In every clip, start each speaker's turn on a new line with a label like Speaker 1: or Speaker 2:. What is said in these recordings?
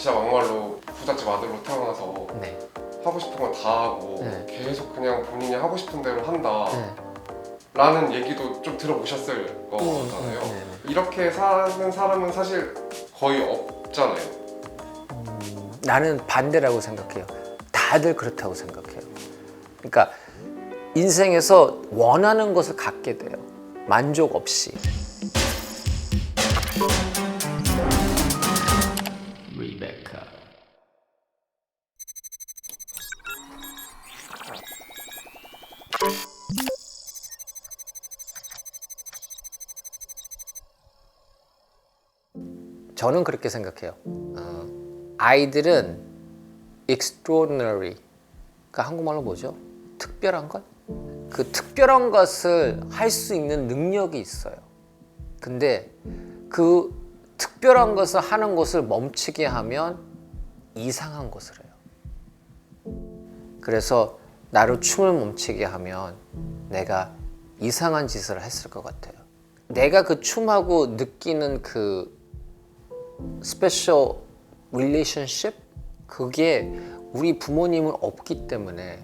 Speaker 1: 진짜 막말로 부잣집 아들로 태어나서
Speaker 2: 네.
Speaker 1: 하고 싶은 건 다 하고
Speaker 2: 네.
Speaker 1: 계속 그냥 본인이 하고 싶은 대로 한다
Speaker 2: 네.
Speaker 1: 라는 얘기도 좀 들어보셨을 거잖아요.
Speaker 2: 네.
Speaker 1: 이렇게 사는 사람은 사실 거의 없잖아요.
Speaker 2: 나는 반대라고 생각해요. 다들 그렇다고 생각해요. 그러니까 인생에서 원하는 것을 갖게 돼요. 만족 없이. 리베카. 저는 그렇게 생각해요. 아이들은 extraordinary, 그러니까 한국말로 뭐죠? 특별한 것? 그 특별한 것을 할 수 있는 능력이 있어요. 근데 그 특별한 것을 하는 것을 멈추게 하면 이상한 것을 해요. 그래서 나를 춤을 멈추게 하면 내가 이상한 짓을 했을 것 같아요. 내가 그 춤하고 느끼는 그 스페셜 릴레이션십, 그게 우리 부모님은 없기 때문에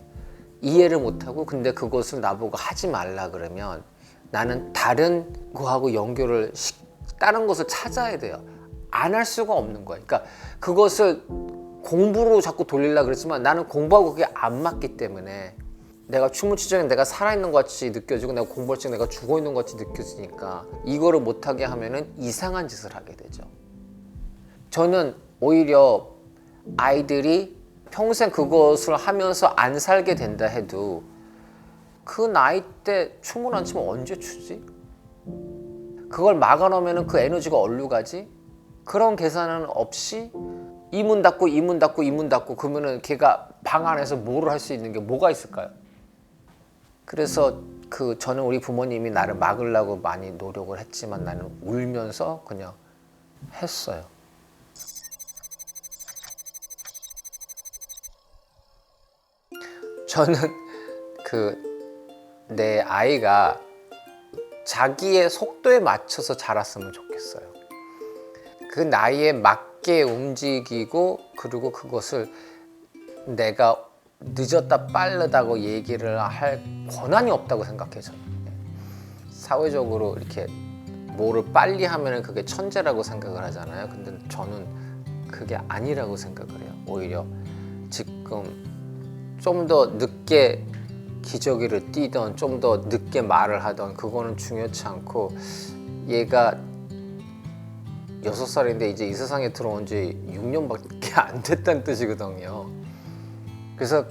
Speaker 2: 이해를 못하고, 근데 그것을 나보고 하지 말라 그러면 나는 다른 거하고 연결을 다른 것을 찾아야 돼요. 안 할 수가 없는 거예요. 그러니까 그것을 공부로 자꾸 돌리려고 그랬지만 나는 공부하고 그게 안 맞기 때문에 내가 춤을 추자면 내가 살아있는 것 같이 느껴지고 내가 공부할 때 내가 죽어있는 것 같이 느껴지니까 이거를 못하게 하면은 이상한 짓을 하게 되죠. 저는 오히려 아이들이 평생 그것을 하면서 안 살게 된다 해도 그 나이 때 춤을 안 추면 언제 추지? 그걸 막아놓으면 그 에너지가 어디로 가지? 그런 계산은 없이 이 문 닫고 이 문 닫고 이 문 닫고 그러면은 걔가 방 안에서 뭐를 할 수 있는 게 뭐가 있을까요? 그래서 저는 우리 부모님이 나를 막으려고 많이 노력을 했지만 나는 울면서 그냥 했어요. 저는 내 아이가 자기의 속도에 맞춰서 자랐으면 좋겠어요. 그 나이에 맞게 움직이고, 그리고 그것을 내가 늦었다 빠르다고 얘기를 할 권한이 없다고 생각해요. 저는. 사회적으로 이렇게 뭐를 빨리 하면 그게 천재라고 생각을 하잖아요. 근데 저는 그게 아니라고 생각을 해요. 오히려 지금 좀 더 늦게 기저귀를 띠던, 좀 더 늦게 말을 하던, 그거는 중요치 않고, 얘가 6살인데 이제 이 세상에 들어온 지 6년밖에 안 됐다는 뜻이거든요. 그래서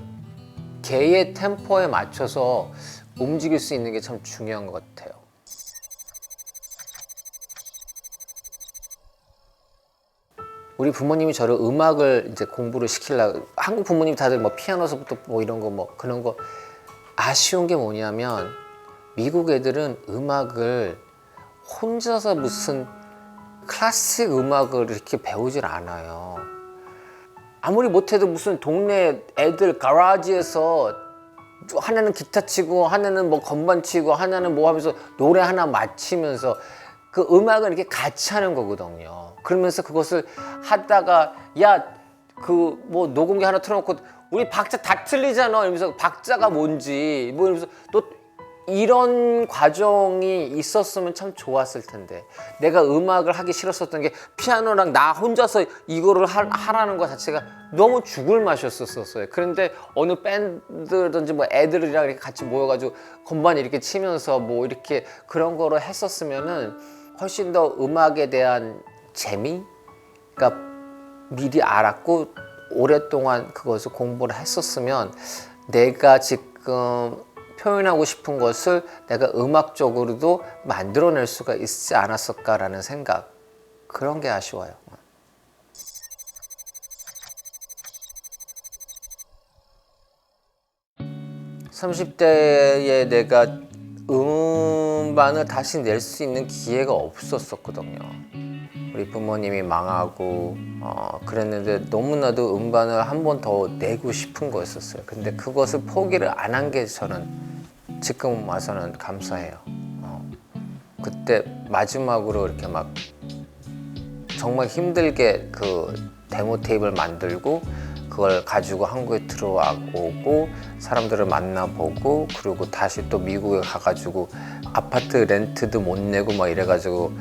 Speaker 2: 걔의 템포에 맞춰서 움직일 수 있는 게 참 중요한 것 같아요. 우리 부모님이 저를 음악을 이제 공부를 시키려고, 한국 부모님 다들 뭐 피아노서부터 뭐 이런 거 뭐 그런 거, 아쉬운 게 뭐냐면 미국 애들은 음악을 혼자서 무슨 클래식 음악을 이렇게 배우질 않아요. 아무리 못해도 무슨 동네 애들 가라지에서 하나는 기타 치고 하나는 뭐 건반 치고 하나는 뭐 하면서 노래 하나 맞히면서 그 음악을 이렇게 같이 하는 거거든요. 그러면서 그것을 하다가 그 뭐 녹음기 하나 틀어놓고 우리 박자 다 틀리잖아 이러면서 박자가 뭔지 뭐 이러면서 또 이런 과정이 있었으면 참 좋았을 텐데, 내가 음악을 하기 싫었었던 게 피아노랑 나 혼자서 이거를 하라는 것 자체가 너무 죽을 맛이었었어요. 그런데 어느 밴드든지 뭐 애들이랑 이렇게 같이 모여가지고 건반 이렇게 치면서 뭐 이렇게 그런 거를 했었으면은 훨씬 더 음악에 대한 재미가 미리 알았고 오랫동안 그것을 공부를 했었으면 내가 지금 표현하고 싶은 것을 내가 음악적으로도 만들어낼 수가 있지 않았을까라는 생각, 그런 게 아쉬워요. 30대에 내가 음반을 다시 낼 수 있는 기회가 없었거든요. 우리 부모님이 망하고 그랬는데 너무나도 음반을 한 번 더 내고 싶은 거였었어요. 근데 그것을 포기를 안 한 게 저는 지금 와서는 감사해요. 그때 마지막으로 이렇게 막 정말 힘들게 데모 테이블 만들고 그걸 가지고 한국에 들어오고 사람들을 만나보고 그리고 다시 또 미국에 가가지고 아파트 렌트도 못 내고 막 이래가지고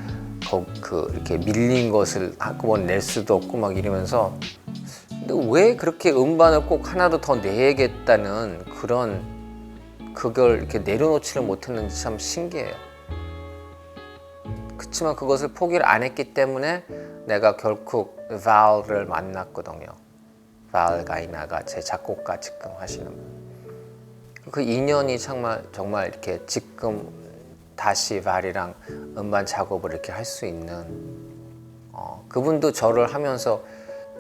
Speaker 2: 이렇게 밀린 것을 한꺼번에 낼 수도 없고 막 이러면서 근데 왜 그렇게 음반을 꼭 하나도 더 내야겠다는 그걸 이렇게 내려놓지를 못했는지 참 신기해요. 그렇지만 그것을 포기를 안 했기 때문에 내가 결국 발을 만났거든요. 발 가이나가 제 작곡가 지금 하시는 분. 그 인연이 정말 이렇게 지금 다시 발이랑 음반 작업을 이렇게 할 수 있는 그분도 저를 하면서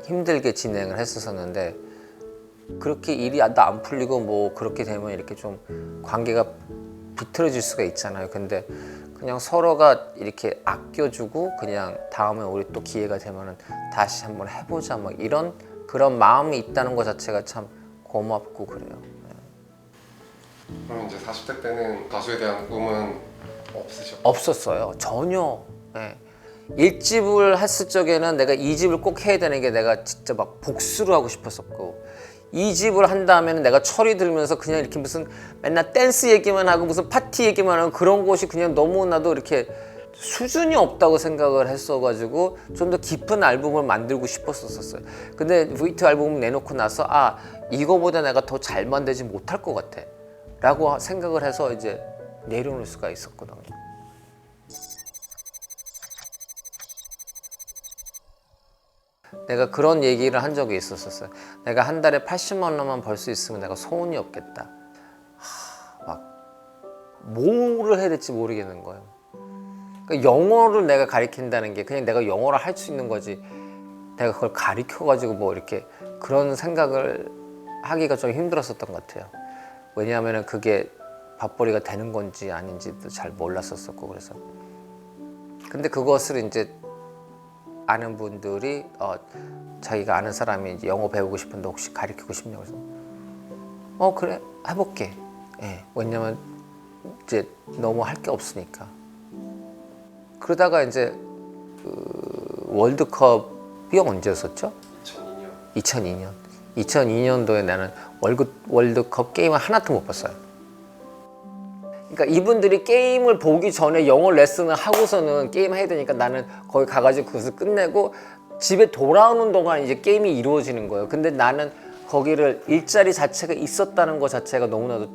Speaker 2: 힘들게 진행을 했었는데 그렇게 일이 안 풀리고 뭐 그렇게 되면 이렇게 좀 관계가 비틀어질 수가 있잖아요. 근데 그냥 서로가 이렇게 아껴주고 그냥 다음에 우리 또 기회가 되면은 다시 한번 해보자 뭐 이런 그런 마음이 있다는 것 자체가 참 고맙고 그래요.
Speaker 1: 그럼 이제 40대 때는 가수에 대한 꿈은 없으셨어요?
Speaker 2: 없었어요. 전혀. 네. 1집을 했을 적에는 내가 2집을 꼭 해야 되는 게 내가 진짜 막 복수를 하고 싶었었고 2집을 한 다음에는 내가 철이 들면서 그냥 이렇게 무슨 맨날 댄스 얘기만 하고 무슨 파티 얘기만 하고 그런 곳이 그냥 너무나도 이렇게 수준이 없다고 생각을 했어가지고 좀 더 깊은 앨범을 만들고 싶었었어요. 근데 V2 앨범을 내놓고 나서 이거보다 내가 더 잘 만들지 못할 것 같아 라고 생각을 해서 이제 내려놓을 수가 있었거든요. 내가 그런 얘기를 한 적이 있었어요. 내가 한 달에 80만 원만 벌 수 있으면 내가 소원이 없겠다. 막 뭐를 해야 될지 모르겠는 거예요. 그러니까 영어를 내가 가르친다는 게 그냥 내가 영어를 할 수 있는 거지 내가 그걸 가르쳐가지고 뭐 이렇게 그런 생각을 하기가 좀 힘들었었던 것 같아요. 왜냐하면 그게 밥벌이가 되는 건지 아닌지도 잘 몰랐었고 그래서 근데 그것을 이제 아는 분들이 자기가 아는 사람이 이제 영어 배우고 싶은데 혹시 가르치고 싶냐고 해서 그래 해볼게. 예, 왜냐면 이제 너무 할 게 없으니까. 그러다가 이제 월드컵이 언제였었죠? 2002년. 2002년도에 나는 월드컵 게임을 하나도 못 봤어요. 그러니까 이분들이 게임을 보기 전에 영어 레슨을 하고서는 게임 해야 되니까 나는 거기 가가지고 그것을 끝내고 집에 돌아오는 동안 이제 게임이 이루어지는 거예요. 근데 나는 거기를 일자리 자체가 있었다는 것 자체가 너무나도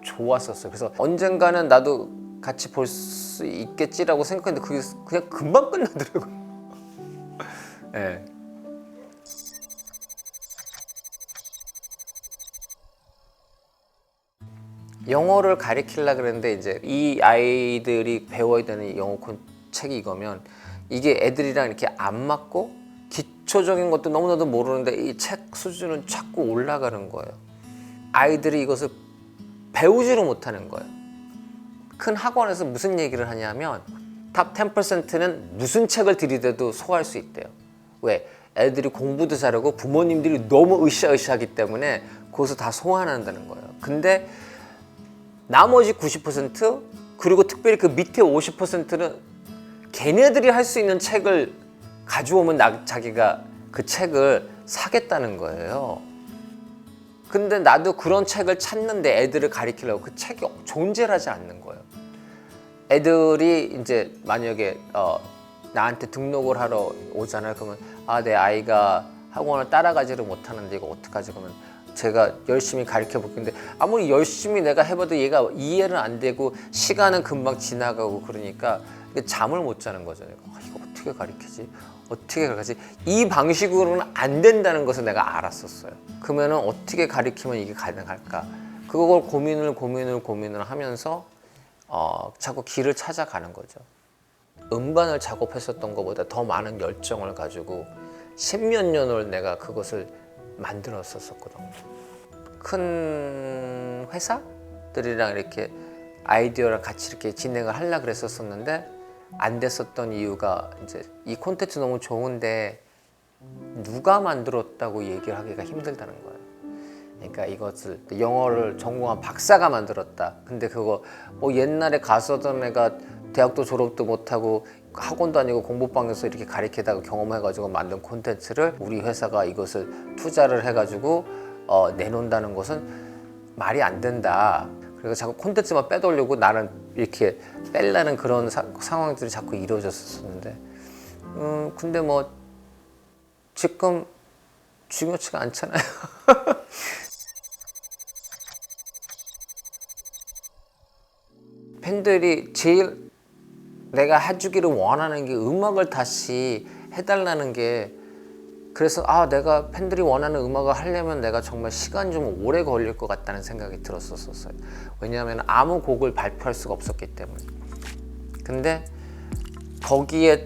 Speaker 2: 좋았었어요. 그래서 언젠가는 나도 같이 볼 수 있겠지라고 생각했는데 그게 그냥 금방 끝나더라고요. 네. 영어를 가르치려고 그랬는데 이제 이 아이들이 배워야 되는 영어 책이 이거면 이게 애들이랑 이렇게 안 맞고 기초적인 것도 너무나도 모르는데 이 책 수준은 자꾸 올라가는 거예요. 아이들이 이것을 배우지를 못하는 거예요. 큰 학원에서 무슨 얘기를 하냐면 탑 10%는 무슨 책을 들이대도 소화할 수 있대요. 왜? 애들이 공부도 잘하고 부모님들이 너무 으쌰으쌰하기 때문에 그것을 다 소화한다는 거예요. 근데 나머지 90% 그리고 특별히 그 밑에 50%는 걔네들이 할 수 있는 책을 가져오면 자기가 그 책을 사겠다는 거예요. 근데 나도 그런 책을 찾는데 애들을 가르치려고 그 책이 존재를 하지 않는 거예요. 애들이 이제 만약에 나한테 등록을 하러 오잖아요. 그러면 내 아이가 학원을 따라가지를 못하는데 이거 어떡하지? 그러면 제가 열심히 가르쳐 볼 건데 아무리 열심히 내가 해봐도 얘가 이해는 안 되고 시간은 금방 지나가고 그러니까 잠을 못 자는 거죠. 내가 이거 어떻게 가르치지? 어떻게 가르치지? 이 방식으로는 안 된다는 것을 내가 알았었어요. 그러면은 어떻게 가르치면 이게 가능할까? 그걸 고민을 하면서 자꾸 길을 찾아가는 거죠. 음반을 작업했었던 것보다 더 많은 열정을 가지고 십몇 년을 내가 그것을 만들었었거든요. 큰 회사들이랑 이렇게 아이디어랑 같이 이렇게 진행을 하려고 그랬었는데 안 됐었던 이유가 이제 이 콘텐츠 너무 좋은데 누가 만들었다고 얘기를 하기가 힘들다는 거예요. 그러니까 이것을 영어를 전공한 박사가 만들었다. 근데 그거 뭐 옛날에 가수던 애가 대학도 졸업도 못하고 학원도 아니고 공부방에서 이렇게 가리키다가 경험해가지고 만든 콘텐츠를 우리 회사가 이것을 투자를 해가지고 내놓는다는 것은 말이 안 된다. 그래서 자꾸 콘텐츠만 빼돌리고 나는 이렇게 뺄라는 그런 상황들이 자꾸 이루어졌었는데 근데 뭐 지금 중요치가 않잖아요. 팬들이 제일 내가 해주기를 원하는 게 음악을 다시 해달라는 게 그래서 내가 팬들이 원하는 음악을 하려면 내가 정말 시간이 좀 오래 걸릴 것 같다는 생각이 들었었어요. 왜냐하면 아무 곡을 발표할 수가 없었기 때문에. 근데 거기에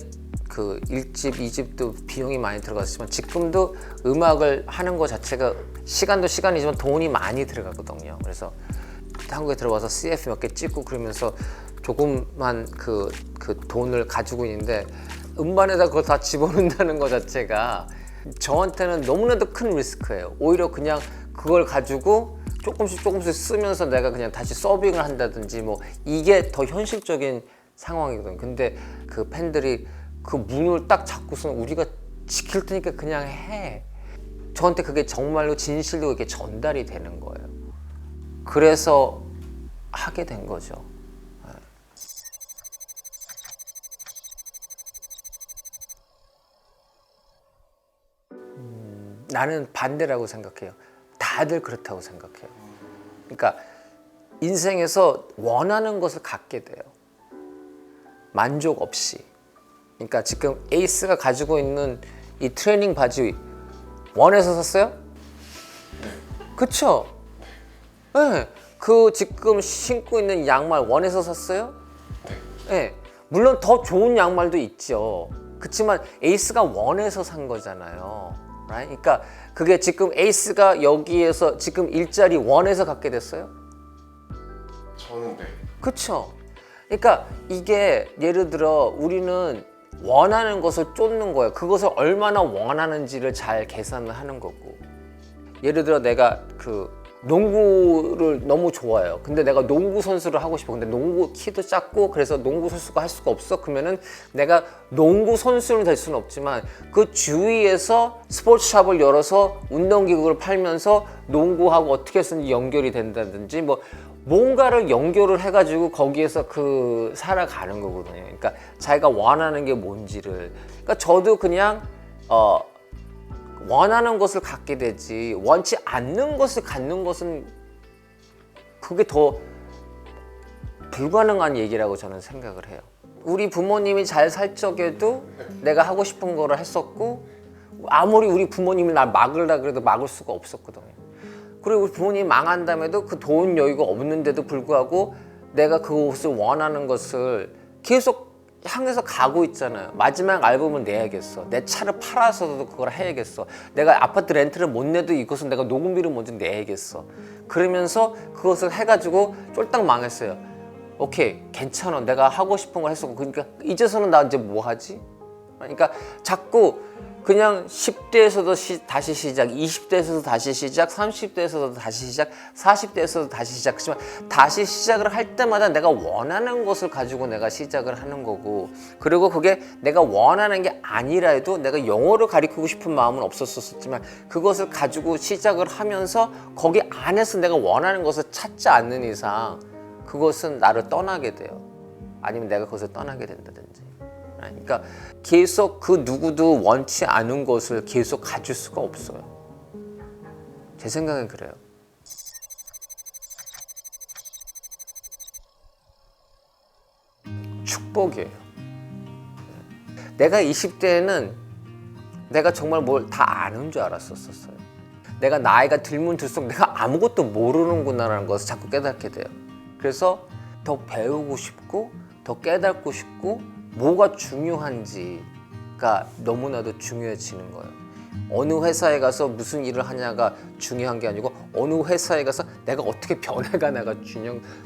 Speaker 2: 그 1집, 2집도 비용이 많이 들어갔지만 지금도 음악을 하는 것 자체가 시간도 시간이지만 돈이 많이 들어가거든요. 그래서 한국에 들어와서 CF 몇 개 찍고 그러면서 조금만 그 돈을 가지고 있는데 음반에다 그걸 다 집어넣는다는 것 자체가 저한테는 너무나도 큰 리스크예요. 오히려 그냥 그걸 가지고 조금씩 쓰면서 내가 그냥 다시 서빙을 한다든지 뭐 이게 더 현실적인 상황이거든요. 근데 그 팬들이 그 문을 딱 잡고서는 우리가 지킬 테니까 그냥 해. 저한테 그게 정말로 진실로 이렇게 전달이 되는 거예요. 그래서 하게 된 거죠. 나는 반대라고 생각해요. 다들 그렇다고 생각해요. 그러니까 인생에서 원하는 것을 갖게 돼요. 만족 없이. 그러니까 지금 에이스가 가지고 있는 이 트레이닝 바지 원해서 샀어요? 그쵸? 네. 그 지금 신고 있는 양말 원해서 샀어요? 네. 물론 더 좋은 양말도 있죠. 그렇지만 에이스가 원해서 산 거잖아요. 그러니까 그게 지금 에이스가 여기에서 지금 일자리 원해서 갖게 됐어요?
Speaker 1: 저는 네.
Speaker 2: 그쵸? 그러니까 이게 예를 들어 우리는 원하는 것을 쫓는 거예요. 그것을 얼마나 원하는지를 잘 계산을 하는 거고. 예를 들어 내가 농구를 너무 좋아해요. 근데 내가 농구 선수를 하고 싶어. 근데 농구 키도 작고 그래서 농구 선수가 할 수가 없어. 그러면은 내가 농구 선수는 될 수는 없지만 그 주위에서 스포츠샵을 열어서 운동기구를 팔면서 농구하고 어떻게 해서든지 연결이 된다든지 뭐 뭔가를 연결을 해가지고 거기에서 살아가는 거거든요. 그러니까 자기가 원하는 게 뭔지를. 그러니까 저도 그냥 원하는 것을 갖게 되지 원치 않는 것을 갖는 것은 그게 더 불가능한 얘기라고 저는 생각을 해요. 우리 부모님이 잘 살 적에도 내가 하고 싶은 거를 했었고 아무리 우리 부모님이 날 막으려 그래도 막을 수가 없었거든요. 그리고 우리 부모님이 망한 다음에도 그 돈 여유가 없는데도 불구하고 내가 그것을 원하는 것을 계속 향해서 가고 있잖아요. 마지막 앨범을 내야겠어. 내 차를 팔아서도 그걸 해야겠어. 내가 아파트 렌트를 못 내도 이것은 내가 녹음비를 먼저 내야겠어. 그러면서 그것을 해가지고 쫄딱 망했어요. 오케이, 괜찮아. 내가 하고 싶은 걸 했었고. 그러니까 이제서는 나 이제 뭐 하지? 그러니까 자꾸 그냥 10대에서도 다시 시작, 20대에서도 다시 시작, 30대에서도 다시 시작, 40대에서도 다시 시작. 하지만 다시 시작을 할 때마다 내가 원하는 것을 가지고 내가 시작을 하는 거고, 그리고 그게 내가 원하는 게 아니라 해도 내가 영어를 가르치고 싶은 마음은 없었었지만 그것을 가지고 시작을 하면서 거기 안에서 내가 원하는 것을 찾지 않는 이상 그것은 나를 떠나게 돼요. 아니면 내가 그것을 떠나게 된다든지. 그러니까 계속 그 누구도 원치 않은 것을 계속 가질 수가 없어요. 제 생각은 그래요. 축복이에요. 내가 20대에는 내가 정말 뭘 다 아는 줄 알았었어요. 내가 나이가 들면 들수록 내가 아무것도 모르는구나라는 것을 자꾸 깨닫게 돼요. 그래서 더 배우고 싶고 더 깨닫고 싶고 뭐가 중요한지가 너무나도 중요해지는 거예요. 어느 회사에 가서 무슨 일을 하냐가 중요한 게 아니고 어느 회사에 가서 내가 어떻게 변해가나가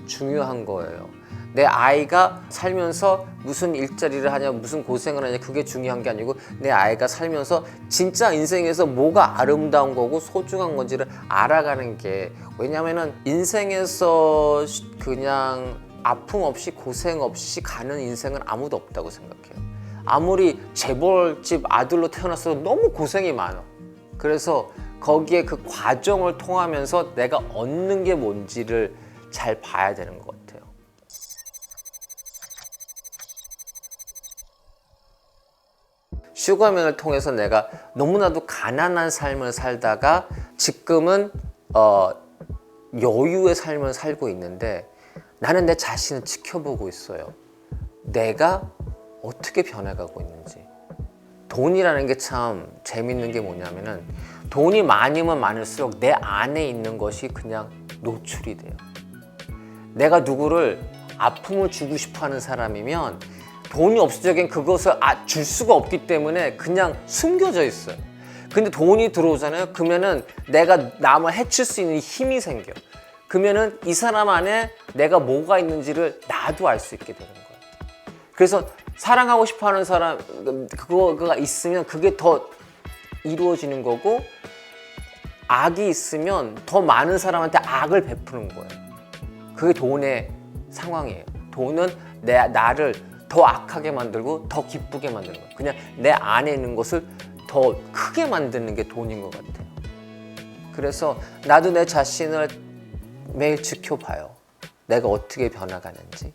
Speaker 2: 중요한 거예요. 내 아이가 살면서 무슨 일자리를 하냐, 무슨 고생을 하냐, 그게 중요한 게 아니고 내 아이가 살면서 진짜 인생에서 뭐가 아름다운 거고 소중한 건지를 알아가는 게, 왜냐면은 인생에서 그냥 아픔 없이 고생 없이 가는 인생은 아무도 없다고 생각해요. 아무리 재벌집 아들로 태어났어도 너무 고생이 많아. 그래서 거기에 그 과정을 통하면서 내가 얻는 게 뭔지를 잘 봐야 되는 것 같아요. 슈가맨을 통해서 내가 너무나도 가난한 삶을 살다가 지금은 여유의 삶을 살고 있는데 나는 내 자신을 지켜보고 있어요. 내가 어떻게 변해가고 있는지. 돈이라는 게 참 재밌는 게 뭐냐면은 돈이 많으면 많을수록 내 안에 있는 것이 그냥 노출이 돼요. 내가 누구를 아픔을 주고 싶어 하는 사람이면 돈이 없을 적엔 그것을 줄 수가 없기 때문에 그냥 숨겨져 있어요. 근데 돈이 들어오잖아요. 그러면은 내가 남을 해칠 수 있는 힘이 생겨. 그러면은 이 사람 안에 내가 뭐가 있는지를 나도 알 수 있게 되는 거예요. 그래서 사랑하고 싶어 하는 사람, 그거가 있으면 그게 더 이루어지는 거고, 악이 있으면 더 많은 사람한테 악을 베푸는 거예요. 그게 돈의 상황이에요. 돈은 나를 더 악하게 만들고 더 기쁘게 만드는 거예요. 그냥 내 안에 있는 것을 더 크게 만드는 게 돈인 것 같아요. 그래서 나도 내 자신을 매일 지켜봐요. 내가 어떻게 변화가는지.